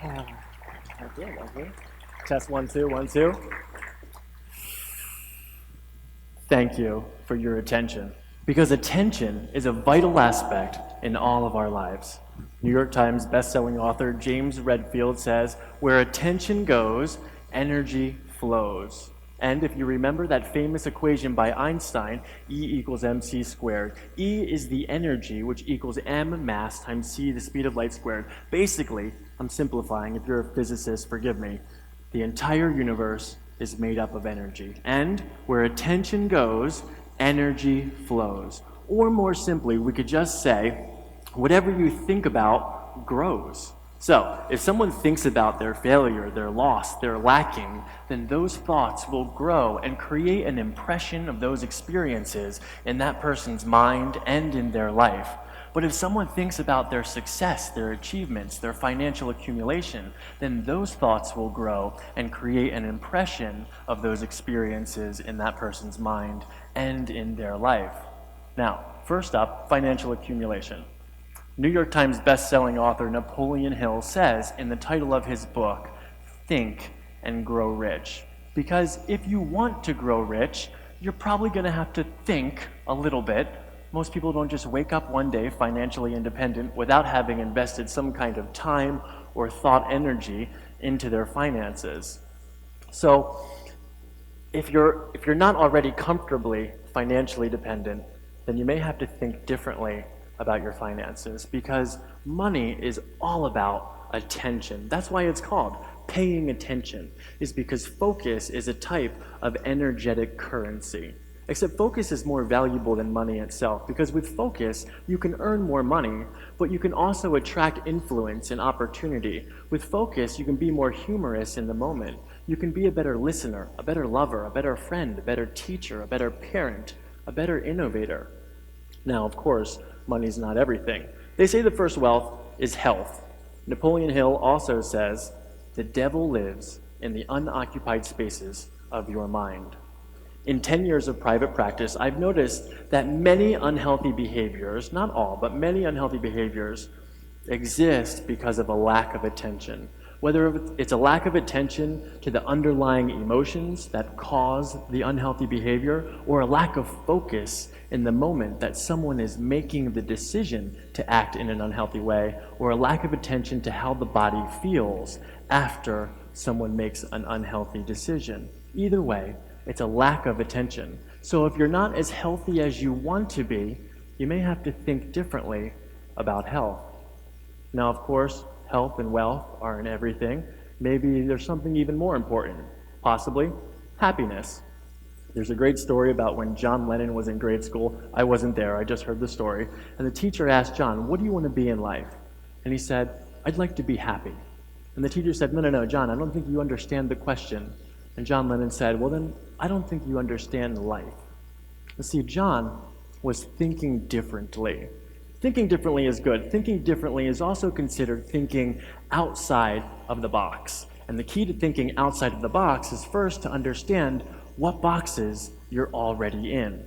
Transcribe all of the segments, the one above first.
Okay. Test 1, 2, 1, 2. Thank you for your attention, because attention is a vital aspect in all of our lives. New York Times bestselling author James Redfield says, "Where attention goes, energy flows." And if you remember that famous equation by Einstein, E equals mc squared, E is the energy, which equals m mass times c, the speed of light squared. Basically, I'm simplifying, if you're a physicist, forgive me, the entire universe is made up of energy. And where attention goes, energy flows. Or more simply, we could just say, whatever you think about grows. So, if someone thinks about their failure, their loss, their lacking, then those thoughts will grow and create an impression of those experiences in that person's mind and in their life. But if someone thinks about their success, their achievements, their financial accumulation, then those thoughts will grow and create an impression of those experiences in that person's mind and in their life. Now, first up, financial accumulation. New York Times bestselling author Napoleon Hill says in the title of his book, "Think and Grow Rich." Because if you want to grow rich, you're probably going to have to think a little bit. Most people don't just wake up one day financially independent without having invested some kind of time or thought energy into their finances. So if you're not already comfortably financially dependent, then you may have to think differently about your finances, because money is all about attention. That's why it's called paying attention, is because focus is a type of energetic currency. Except focus is more valuable than money itself, because with focus, you can earn more money, but you can also attract influence and opportunity. With focus, you can be more humorous in the moment. You can be a better listener, a better lover, a better friend, a better teacher, a better parent, a better innovator. Now, of course, money's not everything. They say the first wealth is health. Napoleon Hill also says, "The devil lives in the unoccupied spaces of your mind." In 10 years of private practice, I've noticed that many unhealthy behaviors, not all, but many unhealthy behaviors exist because of a lack of attention. Whether it's a lack of attention to the underlying emotions that cause the unhealthy behavior, or a lack of focus in the moment that someone is making the decision to act in an unhealthy way, or a lack of attention to how the body feels after someone makes an unhealthy decision. Either way, it's a lack of attention. So if you're not as healthy as you want to be, you may have to think differently about health. Now, of course, health and wealth aren't everything. Maybe there's something even more important, possibly happiness. There's a great story about when John Lennon was in grade school. I wasn't there, I just heard the story. And the teacher asked John, "What do you want to be in life?" And he said, "I'd like to be happy." And the teacher said, No, John, I don't think you understand the question." And John Lennon said, "Well then, I don't think you understand life." You see, John was thinking differently. Thinking differently is good. Thinking differently is also considered thinking outside of the box. And the key to thinking outside of the box is first to understand what boxes you're already in.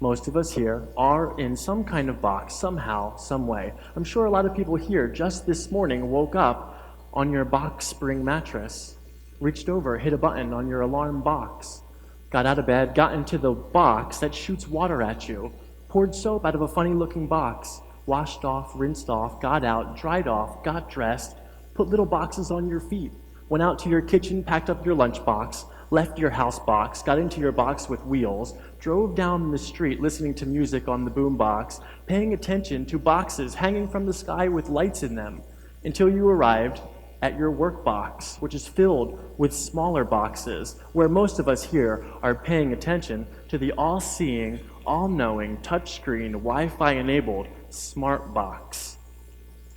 Most of us here are in some kind of box, somehow, some way. I'm sure a lot of people here just this morning woke up on your box spring mattress, reached over, hit a button on your alarm box, got out of bed, got into the box that shoots water at you, poured soap out of a funny-looking box, washed off, rinsed off, got out, dried off, got dressed, put little boxes on your feet, went out to your kitchen, packed up your lunchbox, left your house box, got into your box with wheels, drove down the street listening to music on the boom box, paying attention to boxes hanging from the sky with lights in them, until you arrived at your work box, which is filled with smaller boxes, where most of us here are paying attention to the all-seeing, all-knowing, touchscreen, Wi-Fi enabled smart box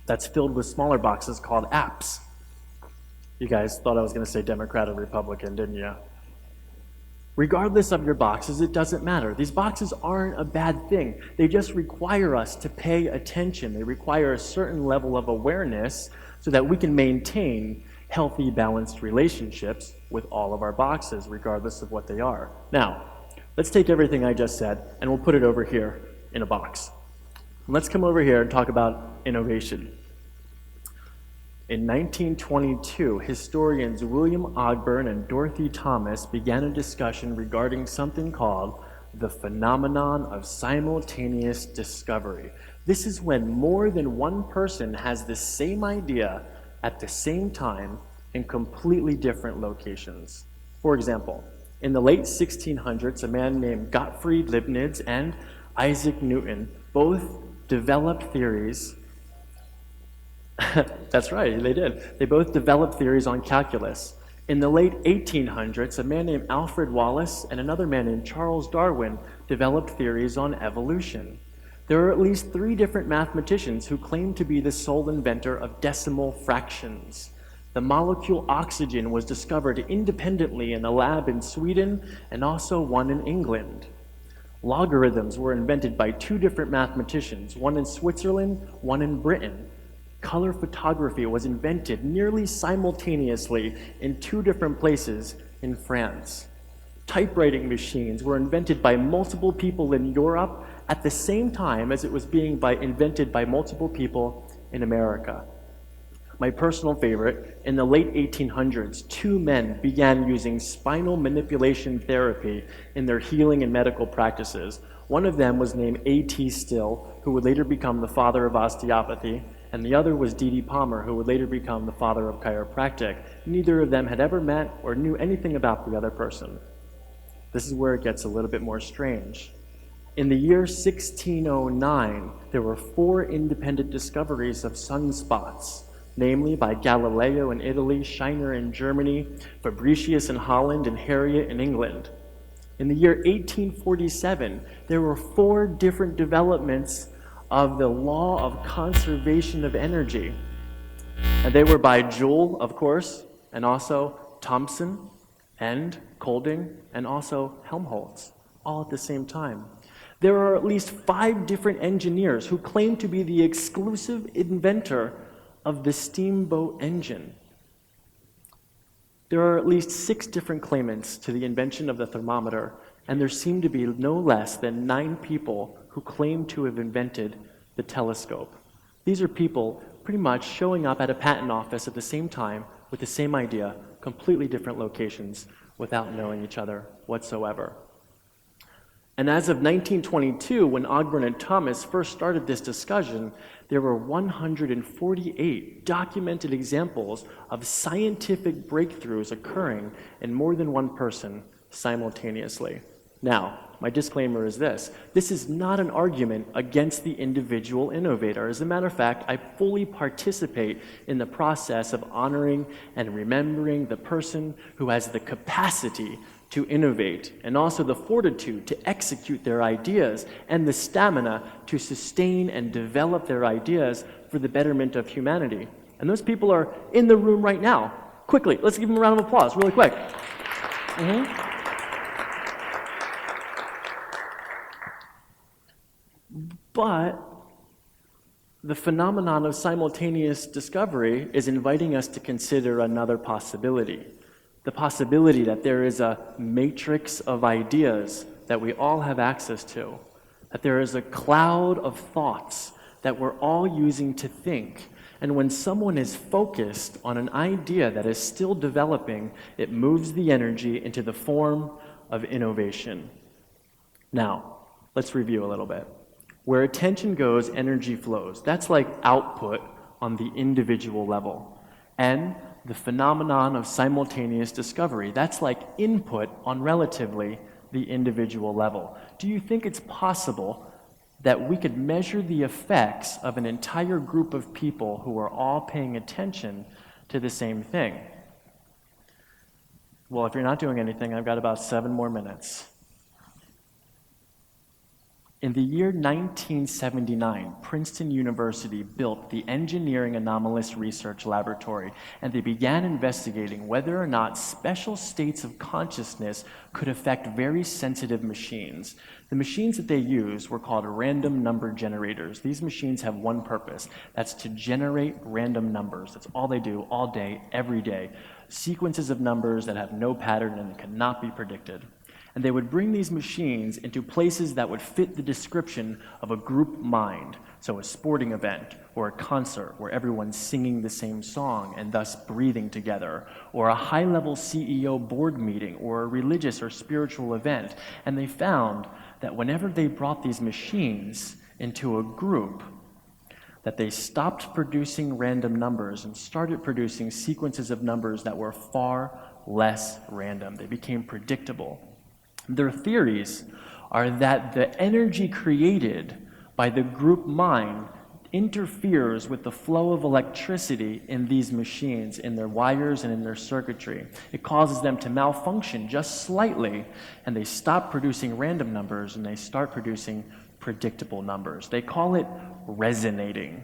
that's filled with smaller boxes called apps. You guys thought I was going to say Democrat or Republican, didn't you? Regardless of your boxes, it doesn't matter. These boxes aren't a bad thing. They just require us to pay attention. They require a certain level of awareness so that we can maintain healthy, balanced relationships with all of our boxes, regardless of what they are. Now, let's take everything I just said and we'll put it over here in a box. Let's come over here and talk about innovation. In 1922, historians William Ogburn and Dorothy Thomas began a discussion regarding something called the phenomenon of simultaneous discovery. This is when more than one person has the same idea at the same time in completely different locations. For example, in the late 1600s, a man named Gottfried Leibniz and Isaac Newton both developed theories. That's right, they did. They both developed theories on calculus. In the late 1800s, a man named Alfred Wallace and another man named Charles Darwin developed theories on evolution. There are at least 3 different mathematicians who claim to be the sole inventor of decimal fractions. The molecule oxygen was discovered independently in a lab in Sweden and also one in England. Logarithms were invented by 2 different mathematicians, one in Switzerland, one in Britain. Color photography was invented nearly simultaneously in 2 different places in France. Typewriting machines were invented by multiple people in Europe at the same time as it was being invented by multiple people in America. My personal favorite, in the late 1800s, 2 men began using spinal manipulation therapy in their healing and medical practices. One of them was named A.T. Still, who would later become the father of osteopathy, and the other was D.D. Palmer, who would later become the father of chiropractic. Neither of them had ever met or knew anything about the other person. This is where it gets a little bit more strange. In the year 1609, there were 4 independent discoveries of sunspots, namely by Galileo in Italy, Scheiner in Germany, Fabricius in Holland, and Harriot in England. In the year 1847, there were 4 different developments of the law of conservation of energy. And they were by Joule, of course, and also Thomson, and Colding, and also Helmholtz, all at the same time. There are at least 5 different engineers who claim to be the exclusive inventor of the steamboat engine. There are at least 6 different claimants to the invention of the thermometer, and there seem to be no less than 9 people who claim to have invented the telescope. These are people pretty much showing up at a patent office at the same time with the same idea, completely different locations, without knowing each other whatsoever. And as of 1922, when Ogburn and Thomas first started this discussion, there were 148 documented examples of scientific breakthroughs occurring in more than one person simultaneously. Now, my disclaimer is this. This is not an argument against the individual innovator. As a matter of fact, I fully participate in the process of honoring and remembering the person who has the capacity to innovate, and also the fortitude to execute their ideas, and the stamina to sustain and develop their ideas for the betterment of humanity. And those people are in the room right now. Quickly, let's give them a round of applause, really quick. But the phenomenon of simultaneous discovery is inviting us to consider another possibility. The possibility that there is a matrix of ideas that we all have access to, that there is a cloud of thoughts that we're all using to think. And when someone is focused on an idea that is still developing, it moves the energy into the form of innovation. Now, let's review a little bit. Where attention goes, energy flows. That's like output on the individual level. And the phenomenon of simultaneous discovery, that's like input on relatively the individual level. Do you think it's possible that we could measure the effects of an entire group of people who are all paying attention to the same thing? Well, if you're not doing anything, I've got about 7 more minutes. In the year 1979, Princeton University built the Engineering Anomalous Research Laboratory, and they began investigating whether or not special states of consciousness could affect very sensitive machines. The machines that they used were called random number generators. These machines have one purpose. That's to generate random numbers. That's all they do all day, every day. Sequences of numbers that have no pattern and cannot be predicted. And they would bring these machines into places that would fit the description of a group mind. So a sporting event or a concert where everyone's singing the same song and thus breathing together, or a high-level CEO board meeting or a religious or spiritual event. And they found that whenever they brought these machines into a group, that they stopped producing random numbers and started producing sequences of numbers that were far less random. They became predictable. Their theories are that the energy created by the group mind interferes with the flow of electricity in these machines, in their wires and in their circuitry. It causes them to malfunction just slightly, and they stop producing random numbers and they start producing predictable numbers. They call it resonating.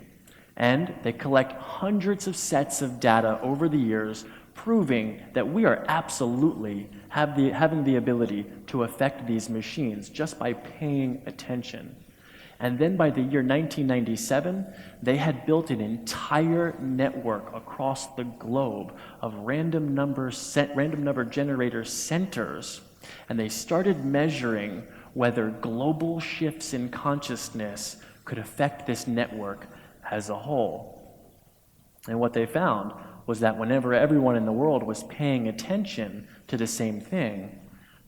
And they collect hundreds of sets of data over the years, proving that we are absolutely having the ability to affect these machines just by paying attention. And then by the year 1997, they had built an entire network across the globe of random number generator centers, and they started measuring whether global shifts in consciousness could affect this network as a whole. And what they found was that whenever everyone in the world was paying attention to the same thing,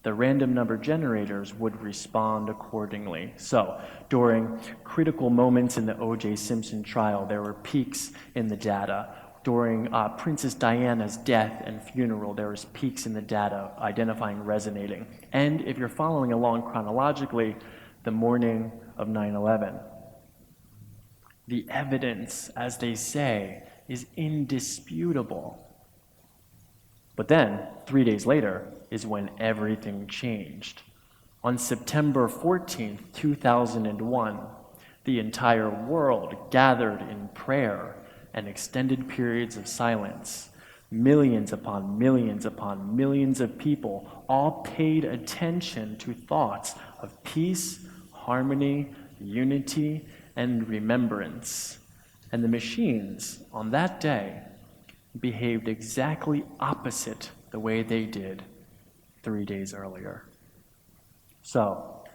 the random number generators would respond accordingly. So during critical moments in the O.J. Simpson trial, there were peaks in the data. During Princess Diana's death and funeral, there was peaks in the data identifying resonating. And if you're following along chronologically, the morning of 9/11. The evidence, as they say, is indisputable. But then, 3 days later, is when everything changed. On September 14th, 2001, the entire world gathered in prayer and extended periods of silence. Millions upon millions of people all paid attention to thoughts of peace, harmony, unity, and remembrance. And the machines on that day behaved exactly opposite the way they did 3 days earlier. So,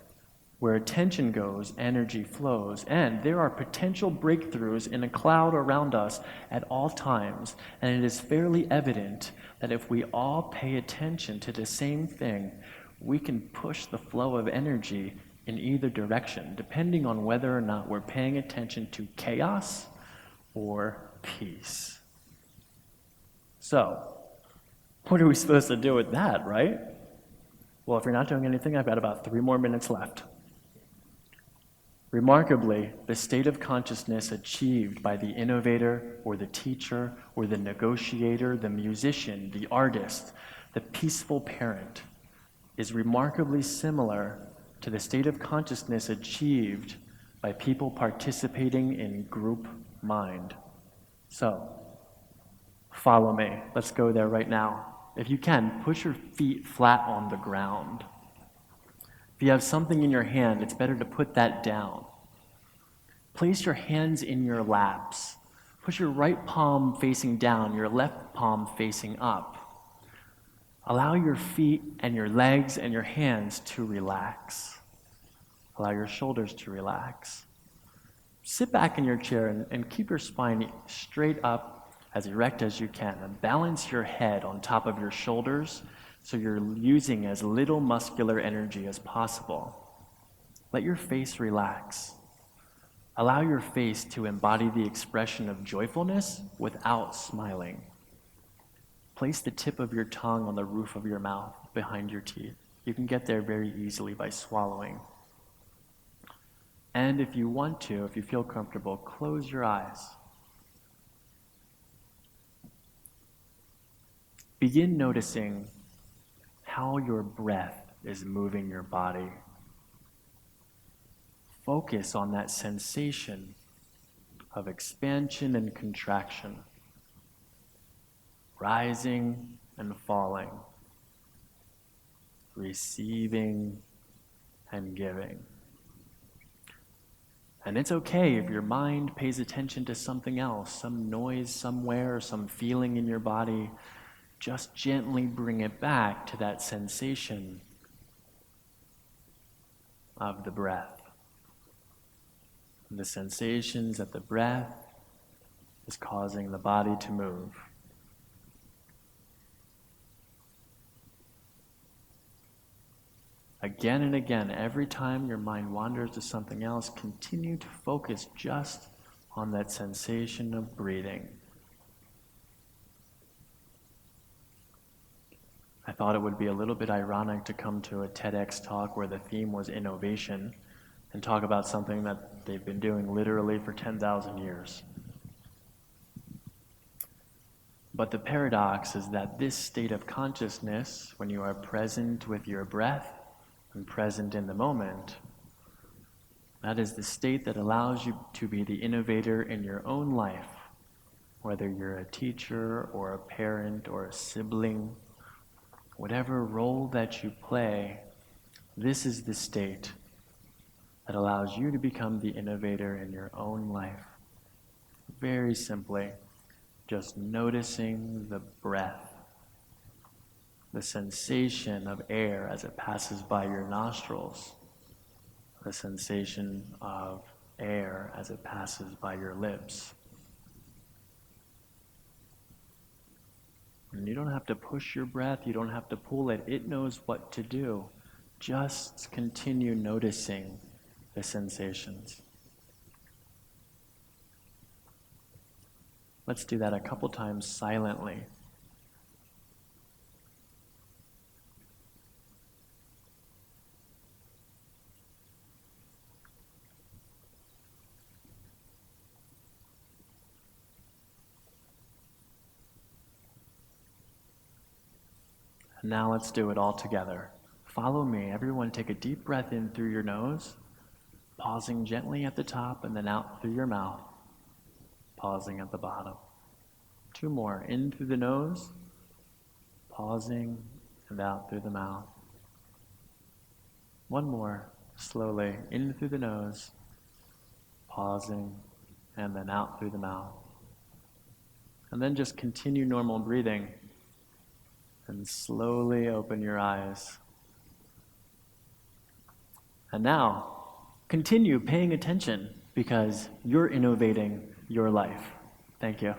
where attention goes, energy flows, and there are potential breakthroughs in a cloud around us at all times, and it is fairly evident that if we all pay attention to the same thing, we can push the flow of energy in either direction, depending on whether or not we're paying attention to chaos or peace. So, what are we supposed to do with that, right? Well, if you're not doing anything, I've got about 3 more minutes left. Remarkably, the state of consciousness achieved by the innovator or the teacher or the negotiator, the musician, the artist, the peaceful parent is remarkably similar to the state of consciousness achieved by people participating in group mind. So, follow me. Let's go there right now. If you can, put your feet flat on the ground. If you have something in your hand, it's better to put that down. Place your hands in your laps. Put your right palm facing down, your left palm facing up. Allow your feet and your legs and your hands to relax. Allow your shoulders to relax. Sit back in your chair and keep your spine straight up, as erect as you can, and balance your head on top of your shoulders so you're using as little muscular energy as possible. Let your face relax. Allow your face to embody the expression of joyfulness without smiling. Place the tip of your tongue on the roof of your mouth behind your teeth. You can get there very easily by swallowing. And if you want to, if you feel comfortable, close your eyes. Begin noticing how your breath is moving your body. Focus on that sensation of expansion and contraction, rising and falling, receiving and giving. And it's okay if your mind pays attention to something else, some noise somewhere, some feeling in your body. Just gently bring it back to that sensation of the breath. The sensations that the breath is causing the body to move. Again and again, every time your mind wanders to something else, continue to focus just on that sensation of breathing. I thought it would be a little bit ironic to come to a TEDx talk where the theme was innovation and talk about something that they've been doing literally for 10,000 years. But the paradox is that this state of consciousness, when you are present with your breath and present in the moment, that is the state that allows you to be the innovator in your own life, whether you're a teacher or a parent or a sibling. Whatever role that you play, this is the state that allows you to become the innovator in your own life. Very simply, just noticing the breath, the sensation of air as it passes by your nostrils, the sensation of air as it passes by your lips. And you don't have to push your breath, you don't have to pull it. It knows what to do. Just continue noticing the sensations. Let's do that a couple times silently. Now let's do it all together. Follow me. Everyone take a deep breath in through your nose, pausing gently at the top and then out through your mouth, pausing at the bottom. 2 more. In through the nose, pausing and out through the mouth. 1 more. Slowly. In through the nose, pausing and then out through the mouth. And then just continue normal breathing. And slowly open your eyes. And now, continue paying attention because you're innovating your life. Thank you.